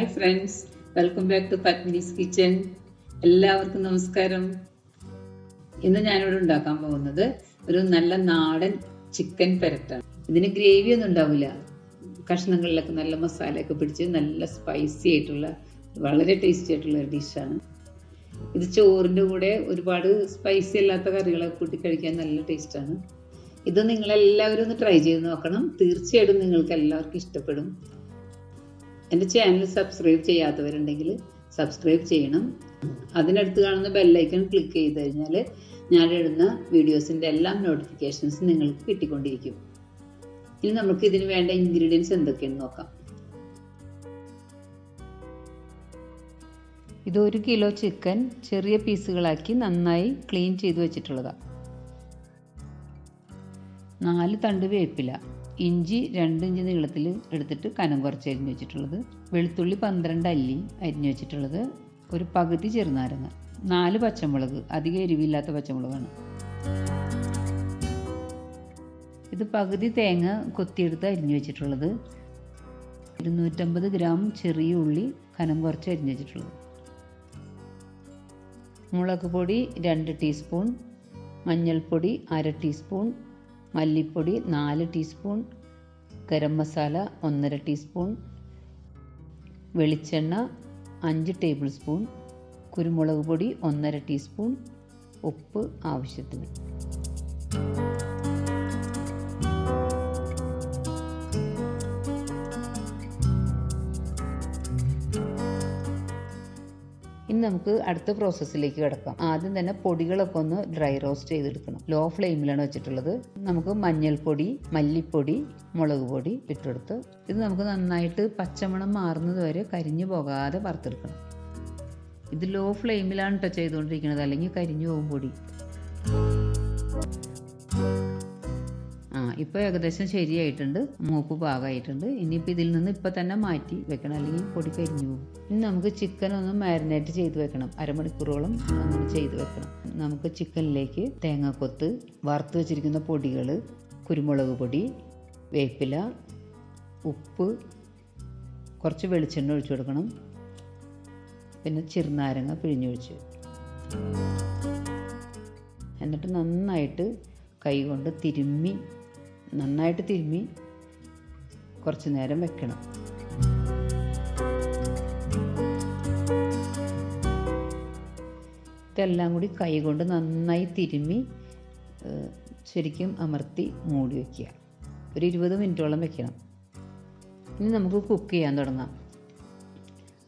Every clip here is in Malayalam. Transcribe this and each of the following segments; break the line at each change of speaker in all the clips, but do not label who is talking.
Hi friends, welcome back to Padmini's kitchen. എല്ലാവർക്കും നമസ്കാരം. ഇന്ന് ഞാനിവിടെ ഉണ്ടാക്കാൻ പോകുന്നത് ഒരു നല്ല നാടൻ ചിക്കൻ പെരട്ടാണ്. ഇതിന് ഗ്രേവി ഒന്നും ഉണ്ടാവില്ല. കഷ്ണങ്ങളിലൊക്കെ നല്ല മസാലയൊക്കെ പിടിച്ച് നല്ല സ്പൈസി ആയിട്ടുള്ള വളരെ ടേസ്റ്റി ആയിട്ടുള്ള ഒരു ഡിഷാണ്. ഇത് ചോറിൻ്റെ കൂടെ ഒരുപാട് സ്പൈസി അല്ലാത്ത കറികളൊക്കെ കൂട്ടി കഴിക്കാൻ നല്ല ടേസ്റ്റാണ്. ഇത് നിങ്ങളെല്ലാവരും ഒന്ന് ട്രൈ ചെയ്ത് നോക്കണം. തീർച്ചയായിട്ടും നിങ്ങൾക്ക് എല്ലാവർക്കും ഇഷ്ടപ്പെടും. എൻ്റെ ചാനൽ സബ്സ്ക്രൈബ് ചെയ്യാത്തവരുണ്ടെങ്കിൽ സബ്സ്ക്രൈബ് ചെയ്യണം. അതിനടുത്ത് കാണുന്ന ബെല്ലൈക്കൺ ക്ലിക്ക് ചെയ്ത് കഴിഞ്ഞാൽ ഞാൻ ഇടുന്ന വീഡിയോസിൻ്റെ എല്ലാം നോട്ടിഫിക്കേഷൻസ് നിങ്ങൾക്ക് കിട്ടിക്കൊണ്ടിരിക്കും. ഇനി നമുക്ക് ഇതിന് വേണ്ട ഇൻഗ്രീഡിയൻസ് എന്തൊക്കെയാണെന്ന് നോക്കാം. ഇത് 1 കിലോ ചിക്കൻ ചെറിയ പീസുകളാക്കി നന്നായി ക്ലീൻ ചെയ്ത് വെച്ചിട്ടുള്ളതാണ്. 4 തണ്ട് വേപ്പില, ഇഞ്ചി 2 ഇഞ്ച് നീളത്തിൽ എടുത്തിട്ട് കനം കുറച്ച് അരിഞ്ഞു വെച്ചിട്ടുള്ളത്, വെളുത്തുള്ളി 12 അല്ലി അരിഞ്ഞു വെച്ചിട്ടുള്ളത്, ഒരു പകുതി ചെറുനാരങ്ങ, 4 പച്ചമുളക്, അധികം എരിവില്ലാത്ത പച്ചമുളകാണ്. ഇത് പകുതി തേങ്ങ കൊത്തിയെടുത്ത് അരിഞ്ഞു വെച്ചിട്ടുള്ളത്, 250 ഗ്രാം ചെറിയ ഉള്ളി കനം കുറച്ച് അരിഞ്ഞു വെച്ചിട്ടുള്ളത്, മുളക് പൊടി 2 ടീസ്പൂൺ, മഞ്ഞൾപ്പൊടി 1/2 ടീസ്പൂൺ, മല്ലിപ്പൊടി 4 ടീസ്പൂൺ, ഗരം മസാല 1/2 ടീസ്പൂൺ, വെളിച്ചെണ്ണ 5 ടേബിൾ സ്പൂൺ, കുരുമുളക് പൊടി 1/2 ടീസ്പൂൺ, ഉപ്പ് ആവശ്യത്തിന്. ഇനി നമുക്ക് അടുത്ത പ്രോസസ്സിലേക്ക് കിടക്കാം. ആദ്യം തന്നെ പൊടികളൊക്കെ ഒന്ന് ഡ്രൈ റോസ്റ്റ് ചെയ്തെടുക്കണം. ലോ ഫ്ലെയിമിലാണ് വെച്ചിട്ടുള്ളത്. നമുക്ക് മഞ്ഞൾപ്പൊടി, മല്ലിപ്പൊടി, മുളക് പൊടി ഇട്ടെടുത്ത് ഇത് നമുക്ക് നന്നായിട്ട് പച്ചമണം മാറുന്നത് വരെ കരിഞ്ഞു പോകാതെ വറുത്തെടുക്കണം. ഇത് ലോ ഫ്ലെയിമിലാണ് കേട്ടോ ചെയ്തുകൊണ്ടിരിക്കുന്നത്, അല്ലെങ്കിൽ കരിഞ്ഞു പോകും പൊടി. ഇപ്പോൾ ഏകദേശം ശരിയായിട്ടുണ്ട്, മൂപ്പ് പാകമായിട്ടുണ്ട്. ഇനിയിപ്പോൾ ഇതിൽ നിന്ന് ഇപ്പം തന്നെ മാറ്റി വെക്കണം, അല്ലെങ്കിൽ പൊടി കരിഞ്ഞു പോകും. ഇനി നമുക്ക് ചിക്കൻ ഒന്ന് മാരിനേറ്റ് ചെയ്ത് വെക്കണം. 1/2 മണിക്കൂറോളം അങ്ങനെ ചെയ്ത് വെക്കണം. നമുക്ക് ചിക്കനിലേക്ക് തേങ്ങാക്കൊത്ത്, വറുത്ത് വെച്ചിരിക്കുന്ന പൊടികൾ, കുരുമുളക് പൊടി, വേപ്പില, ഉപ്പ്, കുറച്ച് വെളിച്ചെണ്ണ ഒഴിച്ചു കൊടുക്കണം. പിന്നെ ചെറുനാരങ്ങ പിഴിഞ്ഞൊഴിച്ച്, എന്നിട്ട് നന്നായിട്ട് കൈ കൊണ്ട് നന്നായിട്ട് തിരുമ്മി കുറച്ച് നേരം വെക്കണം. ഇതെല്ലാം കൂടി കൈ കൊണ്ട് നന്നായി തിരുമ്മി ശരിക്കും അമർത്തി മൂടി വയ്ക്കുക. ഒരു 20 മിനിറ്റോളം വെക്കണം. ഇനി നമുക്ക് കുക്ക് ചെയ്യാൻ തുടങ്ങാം.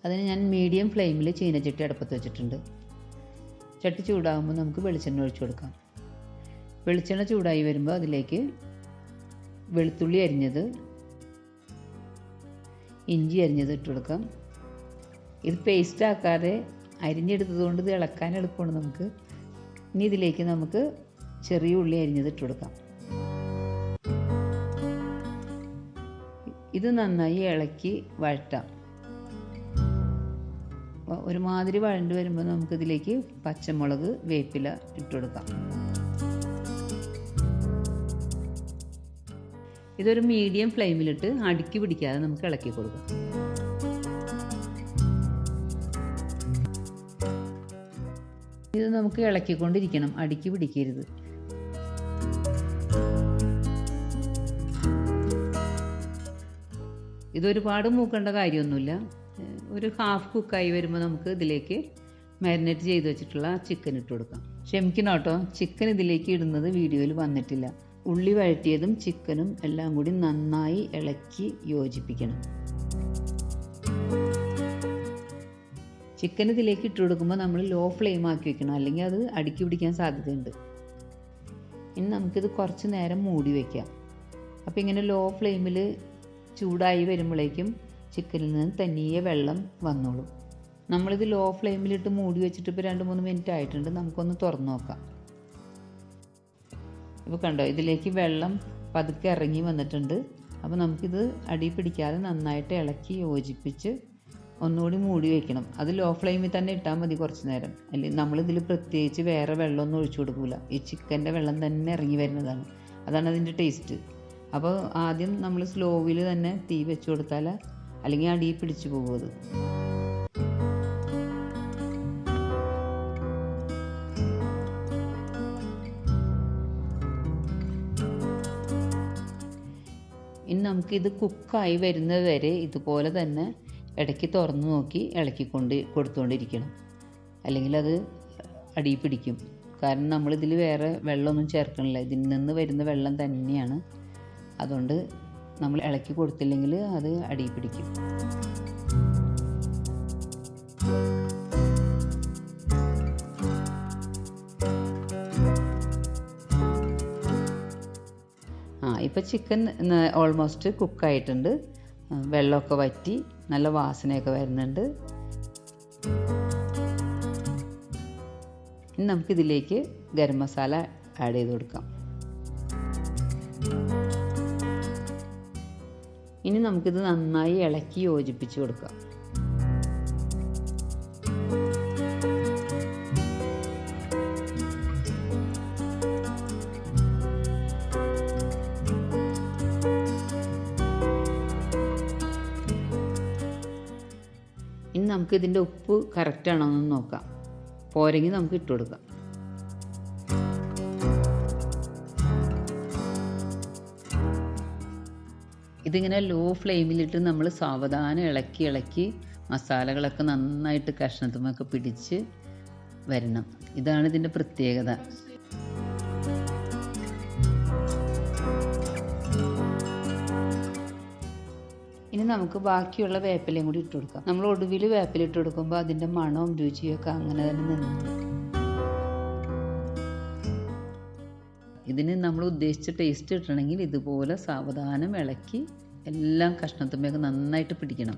അതിന് ഞാൻ മീഡിയം ഫ്ലെയിമിൽ ചീനച്ചട്ടി അടുപ്പത്ത് വെച്ചിട്ടുണ്ട്. ചട്ടി ചൂടാകുമ്പോൾ നമുക്ക് വെളിച്ചെണ്ണ ഒഴിച്ചു കൊടുക്കാം. വെളിച്ചെണ്ണ ചൂടായി വരുമ്പോൾ അതിലേക്ക് വെളുത്തുള്ളി അരിഞ്ഞത്, ഇഞ്ചി അരിഞ്ഞത് ഇട്ട് കൊടുക്കാം. ഇത് പേസ്റ്റ് ആക്കാതെ അരിഞ്ഞെടുത്തത് കൊണ്ട് ഇത് ഇളക്കാൻ എളുപ്പമാണ് നമുക്ക്. ഇനി ഇതിലേക്ക് നമുക്ക് ചെറിയ ഉള്ളി അരിഞ്ഞത് ഇട്ട് കൊടുക്കാം. ഇത് നന്നായി ഇളക്കി വഴറ്റാം. ഒരുമാതിരി വഴണ്ട് വരുമ്പോൾ നമുക്കിതിലേക്ക് പച്ചമുളക്, വേപ്പില ഇട്ട് കൊടുക്കാം. ഇതൊരു മീഡിയം ഫ്ലെയിമിലിട്ട് അടുക്കി പിടിക്കാതെ നമുക്ക് ഇളക്കി കൊടുക്കാം. ഇത് നമുക്ക് ഇളക്കിക്കൊണ്ടിരിക്കണം, അടുക്കി പിടിക്കരുത്. ഇതൊരുപാട് മൂക്കേണ്ട കാര്യമൊന്നുമില്ല. ഒരു ഹാഫ് കുക്കായി വരുമ്പോൾ നമുക്ക് ഇതിലേക്ക് മാരിനേറ്റ് ചെയ്ത് വെച്ചിട്ടുള്ള ചിക്കൻ ഇട്ട് കൊടുക്കാം. ക്ഷമിക്കണം കേട്ടോ, ചിക്കൻ ഇതിലേക്ക് ഇടുന്നത് വീഡിയോയിൽ വന്നിട്ടില്ല. ഉള്ളി വഴറ്റിയതും ചിക്കനും എല്ലാം കൂടി നന്നായി ഇളക്കി യോജിപ്പിക്കണം. ചിക്കൻ ഇതിലേക്ക് ഇട്ട് കൊടുക്കുമ്പോൾ നമ്മൾ ലോ ഫ്ലെയിം ആക്കി വെക്കണം, അല്ലെങ്കിൽ അത് അടുക്കി പിടിക്കാൻ സാധ്യതയുണ്ട്. ഇനി നമുക്കിത് കുറച്ച് നേരം മൂടി വയ്ക്കാം. അപ്പോൾ ഇങ്ങനെ ലോ ഫ്ലെയിമിൽ ചൂടായി വരുമ്പോഴേക്കും ചിക്കനിൽ നിന്ന് തനിയെ വെള്ളം വന്നോളും. നമ്മളിത് ലോ ഫ്ലെയിമിലിട്ട് മൂടി വെച്ചിട്ട് ഇപ്പോൾ 2-3 മിനിറ്റ് ആയിട്ടുണ്ട്. നമുക്കൊന്ന് തുറന്നു നോക്കാം. ഇപ്പോൾ കണ്ടോ, ഇതിലേക്ക് വെള്ളം പതുക്കെ ഇറങ്ങി വന്നിട്ടുണ്ട്. അപ്പോൾ നമുക്കിത് അടി പിടിക്കാതെ നന്നായിട്ട് ഇളക്കി യോജിപ്പിച്ച് ഒന്നുകൂടി മൂടി വയ്ക്കണം. അത് ലോ ഫ്ലെയിമിൽ തന്നെ ഇട്ടാൽ മതി കുറച്ച് നേരം. അല്ലെങ്കിൽ നമ്മളിതിൽ പ്രത്യേകിച്ച് വേറെ വെള്ളമൊന്നും ഒഴിച്ചു കൊടുക്കില്ല. ഈ ചിക്കൻ്റെ വെള്ളം തന്നെ ഇറങ്ങി വരുന്നതാണ്, അതാണ് അതിൻ്റെ ടേസ്റ്റ്. അപ്പോൾ ആദ്യം നമ്മൾ സ്ലോവിൽ തന്നെ തീ വെച്ച് കൊടുത്താൽ അല്ലെങ്കിൽ അടി പിടിച്ചു പോകും അത്. ഇനി നമുക്കിത് കുക്കായി വരുന്നത് വരെ ഇതുപോലെ തന്നെ ഇടയ്ക്ക് തുറന്ന് നോക്കി കൊടുത്തുകൊണ്ടിരിക്കണം. അല്ലെങ്കിൽ അത് അടി പിടിക്കും. കാരണം നമ്മളിതിൽ വേറെ വെള്ളമൊന്നും ചേർക്കണില്ല, ഇതിൽ നിന്ന് വരുന്ന വെള്ളം തന്നെയാണ്. അതുകൊണ്ട് നമ്മൾ ഇളക്കി കൊടുത്തില്ലെങ്കിൽ അത് അടി പിടിക്കും. ഇപ്പോൾ ചിക്കൻ ഓൾമോസ്റ്റ് കുക്കായിട്ടുണ്ട്. വെള്ളമൊക്കെ വറ്റി നല്ല വാസനയൊക്കെ വരുന്നുണ്ട്. ഇനി നമുക്കിതിലേക്ക് ഗരം മസാല ആഡ് ചെയ്ത് കൊടുക്കാം. ഇനി നമുക്കിത് നന്നായി ഇളക്കി യോജിപ്പിച്ച് കൊടുക്കാം. ഇനി നമുക്ക് ഇതിൻ്റെ ഉപ്പ് കറക്റ്റ് ആണോ എന്ന് നോക്കാം. പോരെങ്കിൽ നമുക്ക് ഇട്ട് കൊടുക്കാം. ഇതിങ്ങനെ ലോ ഫ്ലെയിമിലിട്ട് നമ്മൾ സാവധാനം ഇളക്കി മസാലകളൊക്കെ നന്നായിട്ട് കഷ്ണത്തുമൊക്കെ പിടിച്ച് വരണം. ഇതാണ് ഇതിൻ്റെ പ്രത്യേകത. ഇനി നമുക്ക് ബാക്കിയുള്ള വേപ്പിലയും കൂടി ഇട്ട് കൊടുക്കാം. നമ്മൾ ഒടുവിൽ വേപ്പില ഇട്ട് കൊടുക്കുമ്പോൾ അതിൻ്റെ മണവും രുചിയൊക്കെ അങ്ങനെ തന്നെ നിന്നു. ഇതിന് നമ്മൾ ഉദ്ദേശിച്ച ടേസ്റ്റ് കിട്ടണമെങ്കിൽ ഇതുപോലെ സാവധാനം ഇളക്കി എല്ലാം കഷ്ണത്തുമ്മയൊക്കെ നന്നായിട്ട് പിടിക്കണം.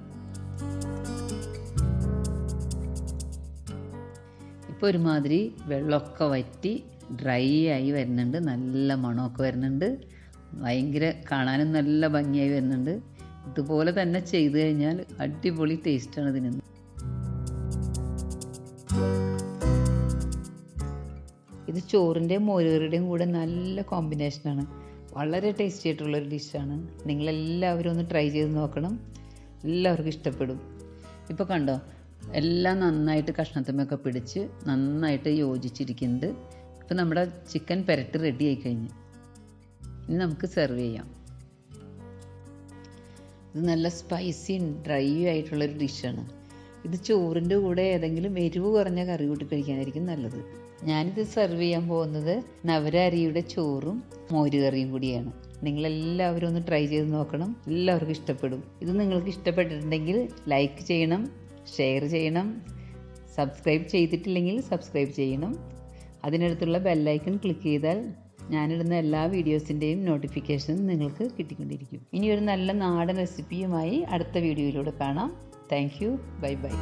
ഇപ്പോൾ ഒരുമാതിരി വെള്ളമൊക്കെ വറ്റി ഡ്രൈ ആയി വരുന്നുണ്ട്. നല്ല മണമൊക്കെ വരുന്നുണ്ട്. ഭയങ്കര കാണാനും നല്ല ഭംഗിയായി വരുന്നുണ്ട്. ഇതുപോലെ തന്നെ ചെയ്തു കഴിഞ്ഞാൽ അടിപൊളി ടേസ്റ്റാണ് ഇതിന്. ഇത് ചോറിൻ്റെയും മോരുകറിയുടെയും കൂടെ നല്ല കോമ്പിനേഷനാണ്. വളരെ ടേസ്റ്റി ആയിട്ടുള്ളൊരു ഡിഷാണ്. നിങ്ങളെല്ലാവരും ഒന്ന് ട്രൈ ചെയ്ത് നോക്കണം. എല്ലാവർക്കും ഇഷ്ടപ്പെടും. ഇപ്പോൾ കണ്ടോ, എല്ലാം നന്നായിട്ട് കഷ്ണത്തുമ്മയൊക്കെ പിടിച്ച് നന്നായിട്ട് യോജിച്ചിരിക്കുന്നുണ്ട്. ഇപ്പോൾ നമ്മുടെ ചിക്കൻ പെരട്ട് റെഡി ആയി കഴിഞ്ഞു. ഇനി നമുക്ക് സെർവ് ചെയ്യാം. ഇത് നല്ല സ്പൈസിയും ഡ്രൈ ആയിട്ടുള്ളൊരു ഡിഷാണ്. ഇത് ചോറിൻ്റെ കൂടെ ഏതെങ്കിലും എരിവ് കുറഞ്ഞ കറി കൂട്ടി കഴിക്കാനായിരിക്കും നല്ലത്. ഞാനിത് സെർവ് ചെയ്യാൻ പോകുന്നത് നവര അരിയുടെ ചോറും മോരുകറിയും കൂടിയാണ്. നിങ്ങളെല്ലാവരും ഒന്ന് ട്രൈ ചെയ്ത് നോക്കണം. എല്ലാവർക്കും ഇഷ്ടപ്പെടും. ഇത് നിങ്ങൾക്ക് ഇഷ്ടപ്പെട്ടിട്ടുണ്ടെങ്കിൽ ലൈക്ക് ചെയ്യണം, ഷെയർ ചെയ്യണം. സബ്സ്ക്രൈബ് ചെയ്തിട്ടില്ലെങ്കിൽ സബ്സ്ക്രൈബ് ചെയ്യണം. അതിനടുത്തുള്ള ബെല്ലൈക്കൺ ക്ലിക്ക് ചെയ്താൽ ഞാനിടുന്ന എല്ലാ വീഡിയോസിൻ്റെയും നോട്ടിഫിക്കേഷൻ നിങ്ങൾക്ക് കിട്ടിക്കൊണ്ടിരിക്കും. ഇനി ഒരു നല്ല നാടൻ റെസിപ്പിയുമായി അടുത്ത വീഡിയോയിലൂടെ കാണാം. Thank you. Bye bye.